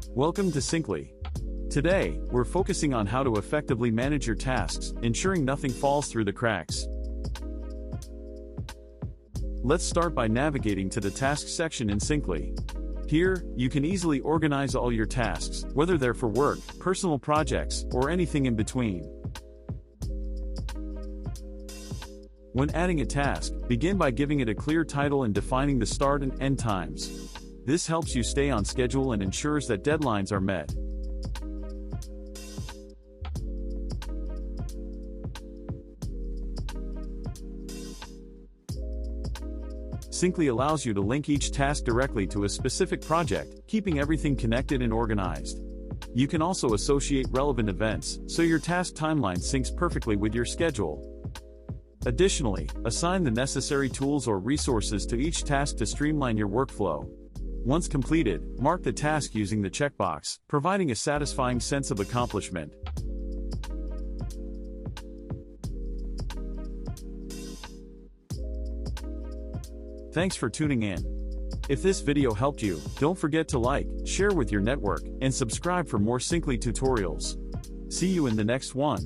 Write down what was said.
Welcome to Syncly. Today, we're focusing on how to effectively manage your tasks, ensuring nothing falls through the cracks. Let's start by navigating to the Tasks section in Syncly. Here, you can easily organize all your tasks, whether they're for work, personal projects, or anything in between. When adding a task, begin by giving it a clear title and defining the start and end times. This helps you stay on schedule and ensures that deadlines are met. Syncly allows you to link each task directly to a specific project, keeping everything connected and organized. You can also associate relevant events, so your task timeline syncs perfectly with your schedule. Additionally, assign the necessary tools or resources to each task to streamline your workflow. Once completed, mark the task using the checkbox, providing a satisfying sense of accomplishment. Thanks for tuning in. If this video helped you, don't forget to like, share with your network, and subscribe for more Syncly tutorials. See you in the next one.